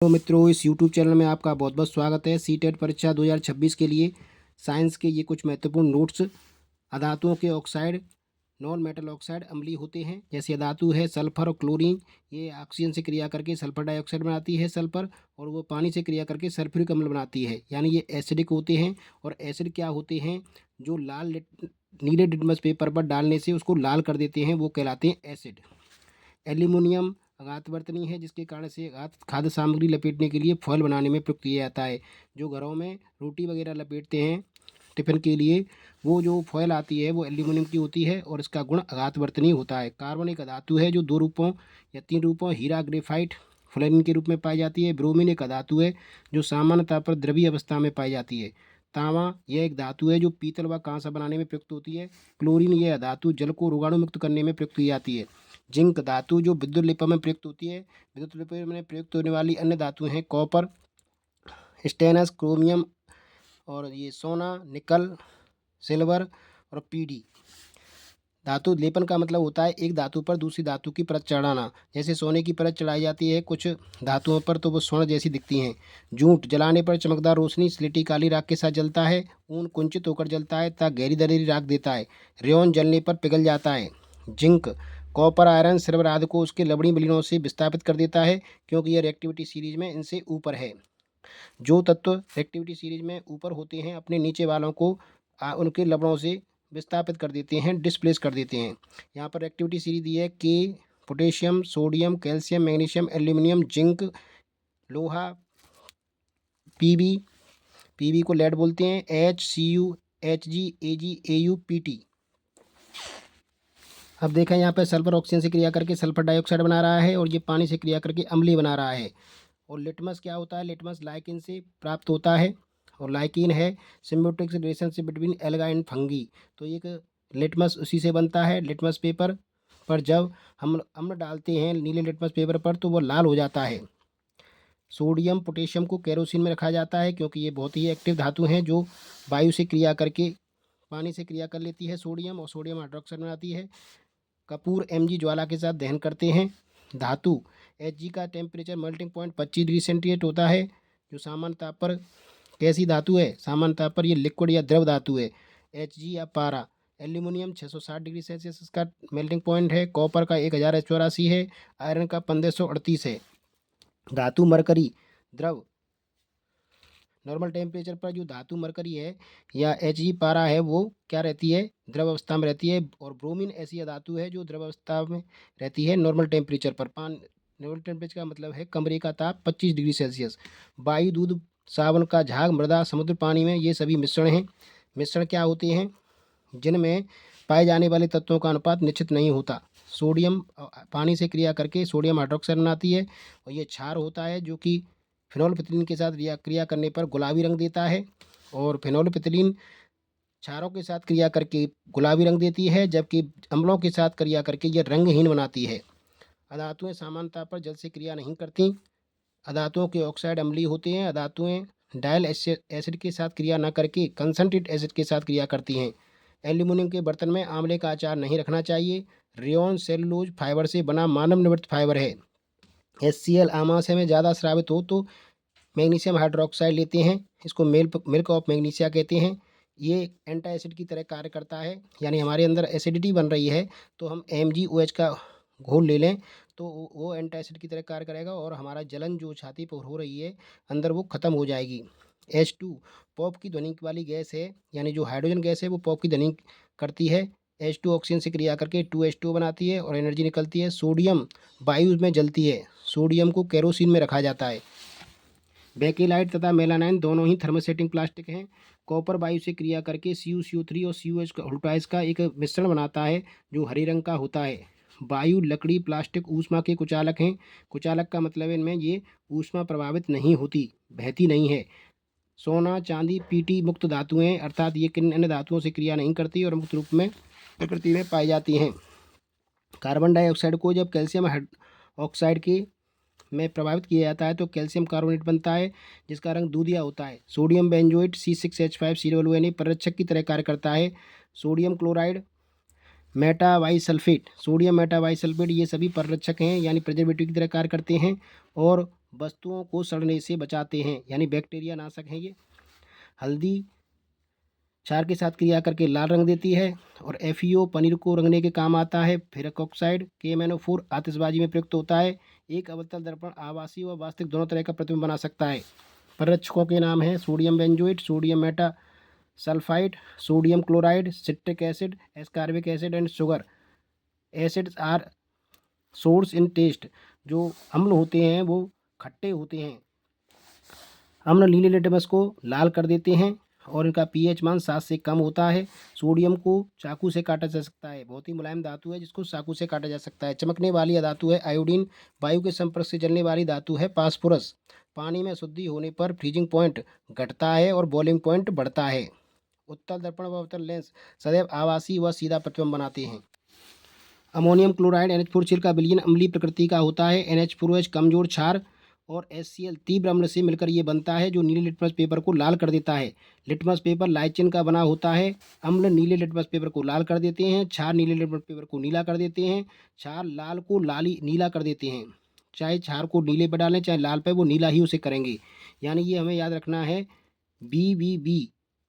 तो मित्रों, इस YouTube चैनल में आपका बहुत बहुत स्वागत है। सीटेट परीक्षा 2026 के लिए साइंस के ये कुछ महत्वपूर्ण नोट्स। अधातुओं के ऑक्साइड नॉन मेटल ऑक्साइड अम्लीय होते हैं। जैसे अधातु है सल्फर और क्लोरीन, ये ऑक्सीजन से क्रिया करके सल्फर डाइऑक्साइड बनाती है सल्फर, और वो पानी से क्रिया करके सल्फ्यूरिक अम्ल बनाती है, यानी ये एसिडिक होते हैं। और एसिड क्या होते हैं, जो नीले लिटमस पेपर पर डालने से उसको लाल कर देते हैं, वो कहलाते हैं एसिड। एल्यूमिनियम आघात वर्तनी है, जिसके कारण से आघात खाद्य सामग्री लपेटने के लिए फॉयल बनाने में प्रयुक्त किया जाता है। जो घरों में रोटी वगैरह लपेटते हैं टिफिन के लिए, वो जो फॉयल आती है वो एल्यूमिनियम की होती है और इसका गुण आघात वर्तनी होता है। कार्बन एक धातु है जो 2 रूपों या 3 रूपों हीरा, ग्रेफाइट, फ्लोरीन के रूप में पाई जाती है। ब्रोमीन एक धातु है जो सामान्यतः पर द्रवीय अवस्था में पाई जाती है। तांबा यह एक धातु है जो पीतल व कांसा बनाने में प्रयुक्त होती है। क्लोरीन यह धातु जल को रोगाणु मुक्त करने में प्रयुक्त की जाती है। जिंक धातु जो विद्युत लेपन में प्रयुक्त होती है। विद्युत लेपन में प्रयुक्त होने वाली अन्य धातु हैं कॉपर, स्टेनस, क्रोमियम, और ये सोना, निकल, सिल्वर और पीडी। धातु लेपन का मतलब होता है एक धातु पर दूसरी धातु की परत चढ़ाना। जैसे सोने की परत चढ़ाई जाती है कुछ धातुओं पर तो वो स्वर्ण जैसी दिखती हैं। जूट जलाने पर चमकदार रोशनी स्लेटी काली राख के साथ जलता है। ऊन कुंचित होकर जलता है तथा गहरी दलेरी राख देता है। रेयॉन जलने पर पिघल जाता है। जिंक कॉपर, आयरन, सिल्वर आदि को उसके लवणीय विलीनों से विस्थापित कर देता है, क्योंकि यह रिएक्टिविटी सीरीज में इनसे ऊपर है। जो तत्व रिएक्टिविटी सीरीज में ऊपर होते हैं अपने नीचे वालों को उनके लवणों से विस्थापित कर देते हैं, डिस्प्लेस कर देते हैं। यहाँ पर एक्टिविटी सीरीज दी है के, potassium, sodium, calcium, magnesium, aluminium, zinc, लोहा, पीबी, पीबी को लेड बोलते हैं, H, C U, H G, A G, A U, P T. अब देखा यहाँ पर सल्फर ऑक्सीजन से क्रिया करके सल्फर डाइऑक्साइड बना रहा है और ये पानी से क्रिया करके अम्लीय बना रहा है। और लिटमस क्या होता है, लिटमस लाइकिन से प्राप्त होता है, और लाइकिन है symbiotic relationship between alga and fungi. तो एक लिटमस उसी से बनता है। लिटमस पेपर पर जब हम अम्ल डालते हैं नीले लिटमस पेपर पर तो वो लाल हो जाता है। सोडियम पोटेशियम को केरोसिन में रखा जाता है, क्योंकि ये बहुत ही एक्टिव धातु हैं जो वायु से क्रिया करके पानी से क्रिया कर लेती है सोडियम, और सोडियम हाइड्रोक्साइड बनाती है। कपूर Mg ज्वाला के साथ दहन करते हैं। धातु Hg का temperature melting point 25 degree centigrade होता है। जो सामान्यतः पर कैसी धातु है, सामान्यतः पर ये लिक्विड या द्रव धातु है। Hg या पारा। एल्यूमिनियम 660 डिग्री सेल्सियस का मेल्टिंग पॉइंट है। कॉपर का 1084 है। आयरन का 1538 है। धातु मरकरी द्रव। नॉर्मल टेम्परेचर पर जो धातु मरकरी है या Hg पारा है वो क्या रहती है, द्रव अवस्था में रहती है। और ब्रोमीन ऐसी धातु है जो द्रव अवस्था में रहती है नॉर्मल टेम्परेचर पर। नॉर्मल टेम्परेचर का मतलब है कमरे का ताप 25 डिग्री सेल्सियस। वायु, दूध, सावन का झाग, मृदा, समुद्र, पानी में ये सभी मिश्रण हैं। मिश्रण क्या होते हैं, जिनमें पाए जाने वाले तत्वों का अनुपात निश्चित नहीं होता। सोडियम पानी से क्रिया करके सोडियम हाइड्रोक्साइड बनाती है, और ये क्षार होता है जो कि फिनोल्फिथिलीन के साथ क्रिया करने पर गुलाबी रंग देता है। और फिनोल्फिथिलीन क्षारों के साथ क्रिया करके गुलाबी रंग देती है, जबकि अम्लों के साथ क्रिया करके यह रंगहीन बनाती है। अधातुएं सामान्यतः पर जल से क्रिया नहीं करती। अधातुओं के ऑक्साइड अम्लीय होते हैं। अधातुएं डायल एसिड के साथ क्रिया न करके कंसंट्रेट एसिड के साथ क्रिया करती हैं। एल्यूमिनियम के बर्तन में आंवले का अचार नहीं रखना चाहिए। रेयॉन सेलुलोज फाइबर से बना मानव निर्मित फाइबर है। HCl आमाशय में ज़्यादा स्रावित हो तो मैग्नीशियम हाइड्रोक्साइड लेते हैं, इसको मिल्क ऑफ मैग्नीशिया कहते हैं। ये एंटा एसिड की तरह कार्य करता है, यानी हमारे अंदर एसिडिटी बन रही है तो हम MgOH का घोल ले लें तो वो एंटा एसिड की तरह कार्य करेगा, और हमारा जलन जो छाती पर हो रही है अंदर वो ख़त्म हो जाएगी। H2 पॉप की ध्वनि वाली गैस है, यानी जो हाइड्रोजन गैस है वो पॉप की ध्वनि करती है। H2 ऑक्सीजन से क्रिया करके 2H2 बनाती है और एनर्जी निकलती है। सोडियम वायु में जलती है। सोडियम को केरोसिन में रखा जाता है। बेकेलाइट तथा मेलानाइन दोनों ही थर्मोसेटिंग प्लास्टिक हैं। कॉपर वायु से क्रिया करके CuCO3 और CuH का एक मिश्रण बनाता है जो हरे रंग का होता है। वायु, लकड़ी, प्लास्टिक ऊष्मा के कुचालक हैं। कुचालक का मतलब इनमें ये ऊष्मा प्रभावित नहीं होती, बहती नहीं है। सोना, चांदी, पीटी मुक्त धातुएं, अर्थात ये किन अन्य धातुओं से क्रिया नहीं करती और मुक्त रूप में प्रकृति में पाई जाती हैं। कार्बन डाइऑक्साइड को जब कैल्शियम ऑक्साइड के में प्रभावित किया जाता है तो कैल्शियम कार्बोनेट बनता है, जिसका रंग दूधिया होता है। सोडियम बेंजोएट C6H5COONA परिरक्षक की तरह कार्य करता है। सोडियम क्लोराइड, मेटावाइसल्फेट, सोडियम मेटावाइसल्फेट ये सभी परिरक्षक हैं, यानी प्रिजर्वेटिव की तरह कार्य करते हैं। और वस्तुओं को सड़ने से बचाते हैं, यानी बैक्टीरिया नाशक हैं ये। हल्दी क्षार के साथ क्रिया करके लाल रंग देती है। और FeO पनीर को रंगने के काम आता है। फेरक ऑक्साइड KMnO4 आतिशबाजी में प्रयुक्त होता है। एक अवतल दर्पण आभासी व वास्तविक दोनों तरह का प्रतिबिंब बना सकता है। प्ररक्षकों के नाम हैं sodium benzoate, sodium meta sulphide, sodium chloride, citric acid, ascorbic acid and sugar acids are source in taste. जो अम्ल होते हैं वो खट्टे होते हैं। अम्ल नीले लिटमस को लाल कर देते हैं और इनका pH मान 7 से कम होता है। सोडियम को चाकू से काटा जा सकता है। बहुत ही मुलायम धातु है जिसको चाकू से काटा जा सकता है। चमकने वाली यह धातु है आयोडीन। वायु के संपर्क से जलने वाली धातु है फास्फोरस। पानी में शुद्धि होने पर फ्रीजिंग पॉइंट घटता है और बॉइलिंग पॉइंट बढ़ता है। उत्तल दर्पण व अवतल लेंस सदैव आभासी व सीधा प्रतिबिंब बनाते हैं। अमोनियम क्लोराइड NH4 का विलयन अम्लीय प्रकृति का होता है। NH4OH कमजोर क्षार और HCl तीव्र अम्ल से मिलकर ये बनता है, जो नीले लिटमस पेपर को लाल कर देता है। लिटमस पेपर लाइचिन का बना होता है। अम्ल नीले लिटमस पेपर को लाल कर देते हैं, क्षार नीले लिटमस पेपर को नीला कर देते हैं, क्षार लाल को लाली नीला कर देते हैं। चाहे क्षार को नीले पर डालें चाहे लाल पर, वो नीला ही उसे करेंगे। यानी ये हमें याद रखना है BBB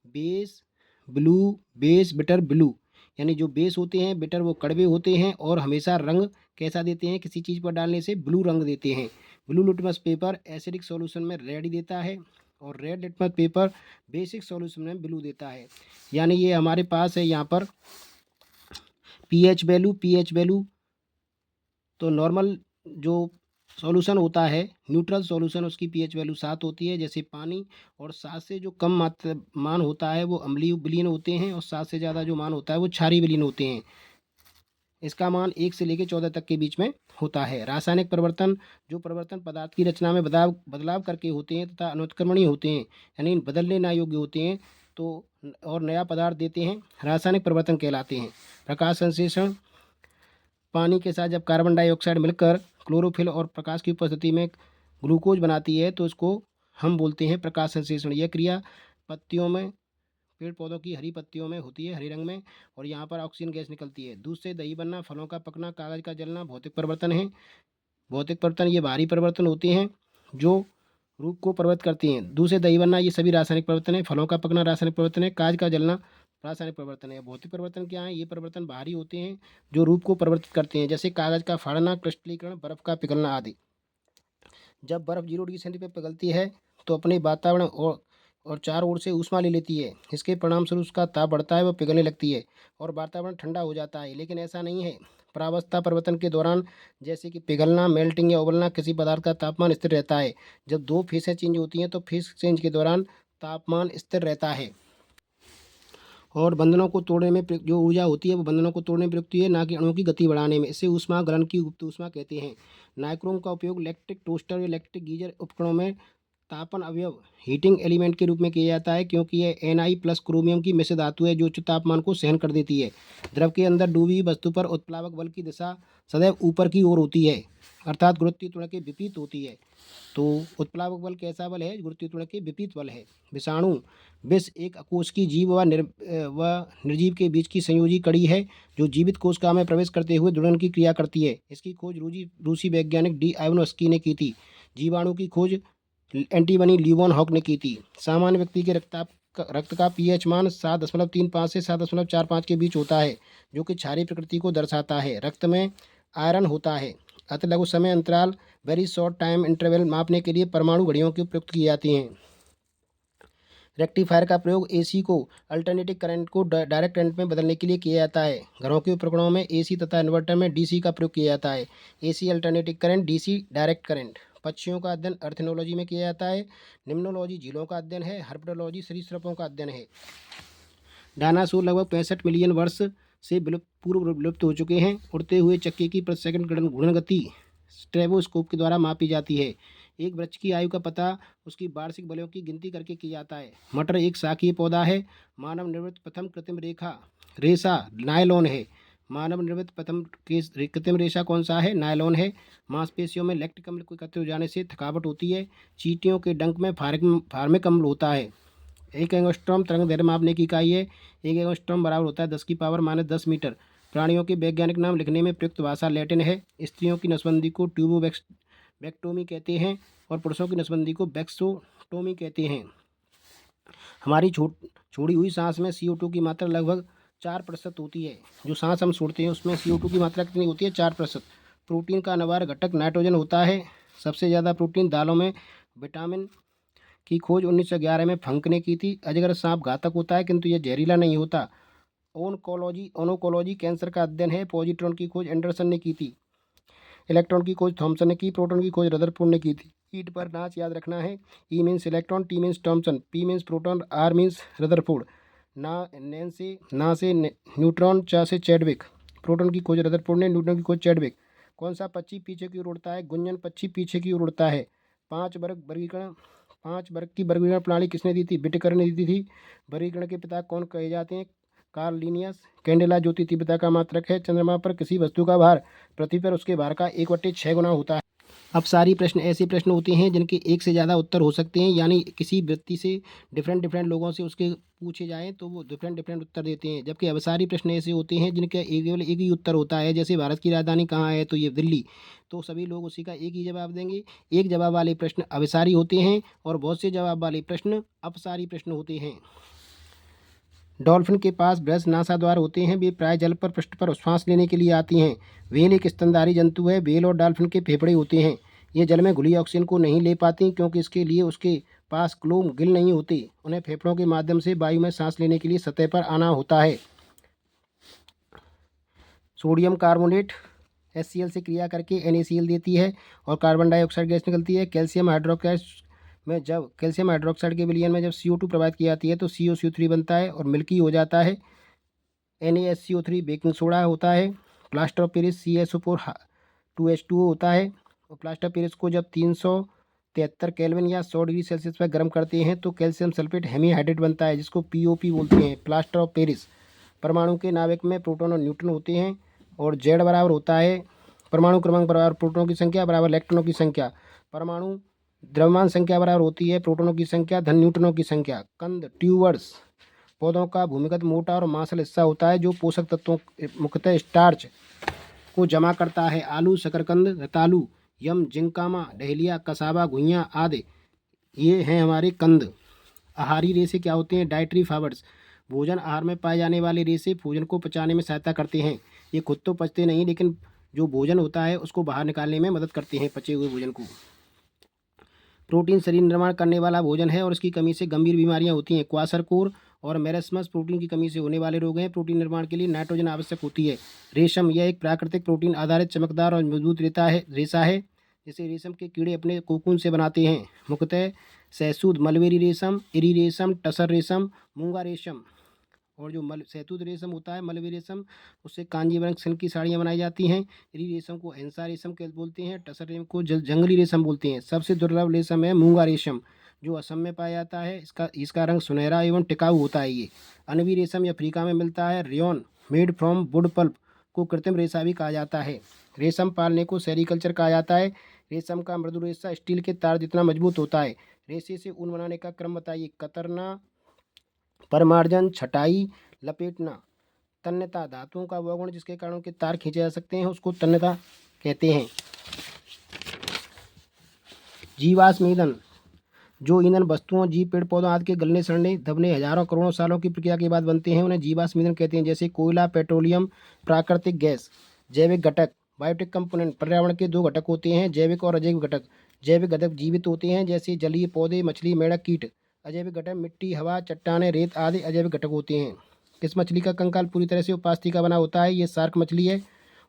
base blue base bitter blue. यानी जो बेस होते हैं बिटर वो कड़वे होते हैं और हमेशा रंग कैसा देते हैं, किसी चीज़ पर डालने से ब्लू रंग देते हैं। Blue litmus paper acidic solution में रेड देता है और red litmus paper basic solution में ब्लू देता है। यानी ये हमारे पास है यहाँ पर pH वैल्यू तो नॉर्मल जो सॉल्यूशन होता है न्यूट्रल सॉल्यूशन उसकी pH वैल्यू 7 होती है जैसे पानी। और 7 से जो कम मात्रा मान होता है वो अम्लीय विलयन होते हैं और 7 से ज़्यादा जो मान होता है वो क्षारीय विलयन होते हैं। इसका मान 1 से लेकर 14 तक के बीच में होता है। रासायनिक परिवर्तन जो परिवर्तन पदार्थ की रचना में बदलाव करके होते हैं तथा अनुत्क्रमणीय होते हैं, यानी बदलने ना योग्य होते हैं तो और नया पदार्थ देते हैं, रासायनिक परिवर्तन कहलाते हैं। प्रकाश संश्लेषण पानी के साथ जब कार्बन डाइऑक्साइड मिलकर क्लोरोफिल और प्रकाश की उपस्थिति में ग्लूकोज बनाती है तो इसको हम बोलते हैं प्रकाश संश्लेषण। यह क्रिया पत्तियों में पेड़ पौधों की हरी पत्तियों में होती है, हरे रंग में, और यहाँ पर ऑक्सीजन गैस निकलती है। दूध से दही बनना, फलों का पकना, कागज का जलना भौतिक परिवर्तन है। भौतिक परिवर्तन ये बाहरी परिवर्तन होते हैं जो रूप को परिवर्तित करती हैं। दूध से दही बनना ये सभी रासायनिक परिवर्तन है। फलों का पकना रासायनिक परिवर्तन है। कागज का जलना रासायनिक परिवर्तन है। भौतिक परिवर्तन क्या है? ये परिवर्तन बाहरी होते हैं जो रूप को परिवर्तित करते हैं, जैसे कागज का फाड़ना, क्रिस्टलीकरण, बर्फ का पिघलना आदि। जब बर्फ 0 डिग्री सेंटीग्रेड पर पिघलती है तो अपने वातावरण और चारों ओर से ऊष्मा ले लेती है। इसके परिणामस्वरूप उसका ताप बढ़ता है, वह पिघलने लगती है और वातावरण ठंडा हो जाता है। लेकिन ऐसा नहीं है। प्रावस्था परिवर्तन के दौरान जैसे कि पिघलना, मेल्टिंग या उबलना, किसी पदार्थ का तापमान स्थिर रहता है। जब दो फेसें चेंज होती हैं तो फेस चेंज के दौरान तापमान स्थिर रहता है। और बंधनों को तोड़ने में जो ऊर्जा होती है वो बंधनों को तोड़ने में प्रयुक्त होती है, ना कि अणुओं की गति बढ़ाने में। इसे ऊष्मा गलन की गुप्त ऊष्मा कहते हैं। नाइक्रोम का उपयोग इलेक्ट्रिक टोस्टर या इलेक्ट्रिक गीजर उपकरणों में तापन अवयव हीटिंग एलिमेंट के रूप में किया जाता है, क्योंकि यह Na+ क्रोमियम की मिश्र धातु है जो उच्च तापमान को सहन कर देती है। द्रव के अंदर डूबी हुई वस्तु पर उत्प्लावक बल की दिशा सदैव ऊपर की ओर होती है, अर्थात गुरुत्वीय त्वरण के विपरीत होती है। तो उत्प्लावक बल कैसा बल है? गुरुत्वीय त्वरण के विपरीत बल है। विषाणु विष एक अकोशिकीय जीव व निर्जीव के बीच की संयोजी कड़ी है जो जीवित कोशिका में प्रवेश करते हुए जुड़न की क्रिया करती है। इसकी खोज रूसी वैज्ञानिक D. आइवानोव्स्की ने की थी। जीवाणु की खोज एंटीबनी लीवन हॉक ने की थी। सामान्य व्यक्ति के रक्त का pH मान 7.35 से 7.45 के बीच होता है, जो कि क्षारीय प्रकृति को दर्शाता है। रक्त में आयरन होता है। अति लघु समय अंतराल वेरी शॉर्ट टाइम इंटरवल मापने के लिए परमाणु घड़ियों की प्रयुक्त की जाती हैं। रेक्टिफायर का प्रयोग AC को अल्टरनेटिंग करंट को डायरेक्ट करंट में बदलने के लिए किया जाता है। घरों के उपकरणों में AC तथा इन्वर्टर में DC का प्रयोग किया जाता है। AC alternating current, DC direct current. पक्षियों का अध्ययन अर्थनोलॉजी में किया जाता है। निम्नोलॉजी झीलों का अध्ययन है। हर्पेटोलॉजी सरीसृपों का अध्ययन है। डायनासोर लगभग 65 मिलियन वर्ष से पूर्व विलुप्त हो चुके हैं। उड़ते हुए चक्के की प्रति सेकंड घूर्णन गति स्ट्रेबोस्कोप के द्वारा मापी जाती है। एक वृक्ष की आयु का पता उसकी वार्षिक बलों की गिनती करके किया जाता है। मटर एक शाकीय पौधा है। मानव निर्मित प्रथम कृत्रिम रेशा नायलॉन है। मानव निर्मित प्रथम कृत्रिम रेशा कौन सा है? नायलॉन है। मांसपेशियों में लैक्टिक अम्ल को एकत्र हो जाने से थकावट होती है। चींटियों के डंक में फार्मिक अम्ल होता है। 1 एंगस्ट्रॉम तरंग दैर्ध्य मापने की इकाई है। 1 एंगस्ट्रॉम बराबर होता है 10⁻⁻10 मीटर। प्राणियों के वैज्ञानिक नाम लिखने में प्रयुक्त भाषा लैटिन है। स्त्रियों की नसबंदी को ट्यूबोवेक्टोमी कहते हैं और पुरुषों की नसबंदी को वैक्सोटोमी कहते हैं। हमारी छोड़ी हुई सांस में CO2 की मात्रा लगभग 4% होती है। जो सांस हम छोड़ते हैं उसमें CO2 की मात्रा कितनी होती है? 4%। प्रोटीन का अनिवार्य घटक नाइट्रोजन होता है। सबसे ज़्यादा प्रोटीन दालों में। विटामिन की खोज 1911 में फंक ने की थी। अजगर सांप घातक होता है किंतु यह जहरीला नहीं होता। ओनकोलॉजी कैंसर का अध्ययन है। पॉजिट्रॉन की खोज एंडरसन ने की थी। इलेक्ट्रॉन की खोज थॉमसन ने की। प्रोटॉन की खोज रदरफोर्ड ने की थी। ईट पर नाच याद रखना है। E means electron, T means Thomson, P means proton, R means Rutherford. ना से न्यूट्रॉन, चा से चैडविक। प्रोटॉन की खोज रदरफोर्ड ने, न्यूट्रॉन की खोज चैडविक। कौन सा पक्षी पीछे की ओर उड़ता है? गुंजन पक्षी पीछे की ओर उड़ता है। पांच वर्ग की वर्गीकरण प्रणाली किसने दी थी? विटेकर ने दी थी। वर्गीकरण के पिता कौन कहे जाते हैं? Karl Linnaeus. कैंडेला ज्योति तीव्रता का मात्रक है। चंद्रमा पर किसी वस्तु का भार पृथ्वी पर उसके भार का 1/6 गुना होता है। अब सारी प्रश्न ऐसे प्रश्न होते हैं जिनके एक से ज़्यादा उत्तर हो सकते हैं, यानी किसी व्यक्ति से डिफरेंट लोगों से उसके पूछे जाएँ तो वो डिफरेंट उत्तर देते हैं। जबकि अब सारी प्रश्न ऐसे होते हैं जिनका केवल एक ही उत्तर होता है। जैसे भारत की राजधानी कहाँ है? तो ये दिल्ली। तो सभी लोग उसी का एक ही जवाब देंगे। एक जवाब वाले प्रश्न अभिसारी होते हैं और बहुत से जवाब वाले प्रश्न अपसारी प्रश्न होते हैं। डॉल्फिन के पास ब्रश नासाद्वार होते हैं। वे प्राय जल पर पृष्ठ पर श्वास लेने के लिए आती हैं। व्हेल एक स्तनधारी जंतु है। व्हेल और डॉल्फिन के फेफड़े होते हैं। ये जल में घुली ऑक्सीजन को नहीं ले पाती क्योंकि इसके लिए उसके पास क्लोम गिल नहीं होते। उन्हें फेफड़ों के माध्यम से वायु में सांस लेने के लिए सतह पर आना होता है। सोडियम कार्बोनेट HCl से क्रिया करके NaCl देती है और कार्बन डाइऑक्साइड गैस निकलती है। कैल्शियम हाइड्रोक्साइड में जब कैल्शियम हाइड्रोक्साइड के विलयन में जब CO2 प्रभावित की जाती है तो COCO3 बनता है और मिल्की हो जाता है। NaSCO3 बेकिंग सोडा होता है। Plaster of Paris CSO4 2H2O होता है। और प्लास्टर ऑफ पेरिस को जब 373 केल्विन या 100 डिग्री सेल्सियस पर गर्म करते हैं तो कैल्शियम सल्फेट हेमीहाइड्रेट बनता है जिसको POP बोलते हैं। Plaster of Paris. परमाणु के नाभिक में प्रोटॉन और न्यूट्रॉन होते हैं और Z बराबर होता है परमाणु क्रमांक बराबर प्रोटॉनों की संख्या बराबर इलेक्ट्रॉनों की संख्या। परमाणु द्रव्यमान संख्या बराबर होती है प्रोटॉनों की संख्या धन न्यूट्रॉनों की संख्या। कंद ट्यूबर्स पौधों का भूमिगत मोटा और मांसल हिस्सा होता है जो पोषक तत्वों मुख्यतः स्टार्च को जमा करता है। आलू, शकरकंद, रतालू, यम, जिंकामा, डहेलिया, कसावा, घुइयाँ आदि ये हैं हमारे कंद। आहारी रेशे क्या होते हैं? Dietary fibres. भोजन आहार में पाए जाने वाले रेशे भोजन को पचाने में सहायता करते हैं। ये खुद तो पचते नहीं लेकिन जो भोजन होता है उसको बाहर निकालने में मदद करते हैं पचे हुए भोजन को। प्रोटीन शरीर निर्माण करने वाला भोजन है और इसकी कमी से गंभीर बीमारियां होती हैं। क्वाशरकोर और मेरेस्मस प्रोटीन की कमी से होने वाले रोग हैं। प्रोटीन निर्माण के लिए नाइट्रोजन आवश्यक होती है। रेशम यह एक प्राकृतिक प्रोटीन आधारित चमकदार और मजबूत रेशा है जिसे रेशम के कीड़े अपने कोकून से बनाते हैं। मुख्यतः सहसूद, मलबेरी रेशम, इरी रेशम, टसर रेशम, मूंगा रेशम और जो सहतूत रेशम होता है मलबेरी रेशम उससे कांजीवरम सिल्क की साड़ियाँ बनाई जाती हैं। इरी रेशम को हिंसा रेशम के बोलते हैं। टसर रेशम को जंगली रेशम बोलते हैं। सबसे दुर्लभ रेशम है मूंगा रेशम जो असम में पाया जाता है। इसका रंग सुनहरा एवं टिकाऊ होता है। ये अनवी रेशम अफ्रीका में मिलता है। Rayon made from wood pulp को कृत्रिम रेशा भी कहा जाता है। रेशम पालने को सेरीकल्चर कहा जाता है। रेशम का मृदु रेशा स्टील के तार जितना मजबूत होता है। रेशे से ऊन बनाने का क्रम बताइए। कतरना, परमार्जन, छटाई, लपेटना। तन्यता धातुओं का वह गुण जिसके कारण के तार खींचे जा सकते हैं उसको तन्यता कहते हैं। जीवाश्म ईंधन जो ईंधन वस्तुओं, जीव, पेड़ पौधों आदि के गलने, सड़ने, दबने हजारों करोड़ों सालों की प्रक्रिया के बाद बनते हैं उन्हें जीवाश्म ईंधन कहते हैं। जैसे कोयला, पेट्रोलियम, प्राकृतिक गैस। जैविक घटक बायोटिक कंपोनेंट पर्यावरण के दो घटक होते हैं, जैविक और अजैविक घटक। जैविक घटक जीवित होते हैं जैसे जलीय पौधे, मछली, मेंढक, कीट। अजैविक घटक मिट्टी, हवा, चट्टानें, रेत आदि अजैविक घटक होते हैं। किस मछली का कंकाल पूरी तरह से उपास्थि का बना होता है? ये शार्क मछली है।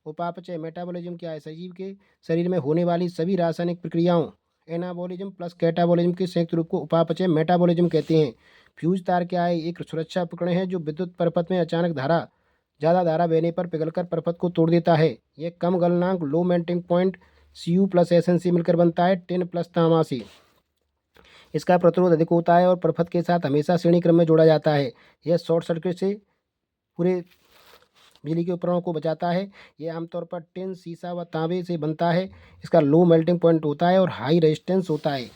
उपापचय मेटाबॉलिज्म क्या है? सजीव के शरीर में होने वाली सभी रासायनिक प्रक्रियाओं एनाबॉलिज्म प्लस कैटाबॉलिज्म के संयुक्त रूप को उपापचय मेटाबॉलिज्म कहते हैं। फ्यूज तार क्या है? एक सुरक्षा उपकरण है जो विद्युत परपथ में अचानक ज़्यादा धारा बहने पर पिघलकर परपथ को तोड़ देता है। यह कम गलनांक low melting point Cu plus Sn से मिलकर बनता है टिन प्लस तांबा से। इसका प्रतिरोध अधिक होता है और परपथ के साथ हमेशा श्रेणी क्रम में जोड़ा जाता है। यह शॉर्ट सर्किट से पूरे बिजली के उपकरणों को बचाता है। यह आमतौर पर टिन, शीशा व तांबे से बनता है। इसका लो मेल्टिंग पॉइंट होता है और हाई रेजिस्टेंस होता है।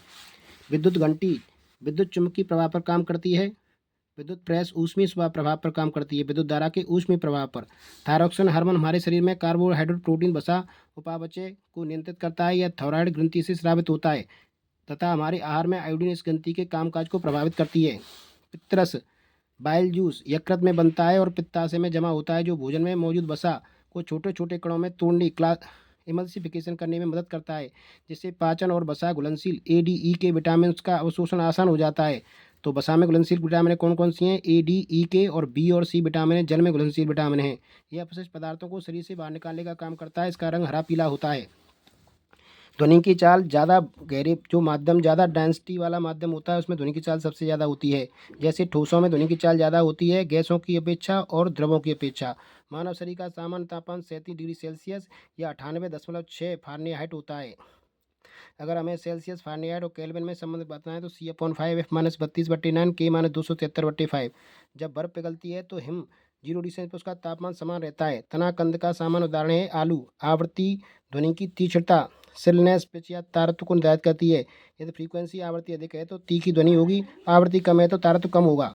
विद्युत घंटी विद्युत चुम्बकीय प्रभाव पर काम करती है। विद्युत प्रेस ऊष्मीय प्रभाव पर काम करती है। विद्युत धारा के ऊष्मीय प्रभाव पर। थायरॉक्सिन हार्मोन हमारे शरीर में कार्बोहाइड्रेट प्रोटीन वसा उपापचय को नियंत्रित करता है। यह थायराइड ग्रंथि से स्रावित होता है। तथा हमारे आहार में आयोडीन इस ग्रंथि के कामकाज को प्रभावित करती है। पित्तरस बाइल जूस यकृत में बनता है और पित्ताशय में जमा होता है, जो भोजन में मौजूद वसा को छोटे छोटे कणों में तोड़ने क्लास इमल्सिफिकेशन करने में मदद करता है, जिससे पाचन और वसा घुलनशील ए डी ई के विटामिन का अवशोषण आसान हो जाता है। तो वसा में घुलनशील विटामिन कौन कौन सी हैं? ए डी ई के और बी और सी विटामिन जल में घुलनशील विटामिन हैं। यह अपशिष्ट पदार्थों को शरीर से बाहर निकालने का काम करता है। इसका रंग हरा पीला होता है। ध्वनि की चाल ज़्यादा गहरे जो माध्यम ज़्यादा डेंसिटी वाला माध्यम होता है उसमें ध्वनि की चाल सबसे ज़्यादा होती है। जैसे ठोसों में ध्वनि की चाल ज़्यादा होती है गैसों की अपेक्षा और द्रवों की अपेक्षा। मानव शरीर का सामान्य तापमान 37 डिग्री सेल्सियस या 98.6 फारेनहाइट होता है। अगर हमें सेल्सियस फारेनहाइट और केल्विन में संबंध बताना है तो C/5 F-32/9 K-273/5। जब बर्फ़ पिघलती है तो हिम 0 डिग्री पर उसका तापमान समान रहता है। तना कंद का सामान्य उदाहरण है आलू। आवृत्ति ध्वनि की तीक्ष्णता सिलनेस पिच या तारत्व को निर्धारित करती है। यदि फ्रीक्वेंसी आवृत्ति अधिक है तो तीखी ध्वनि होगी, आवृत्ति कम है तो तारत्व कम होगा।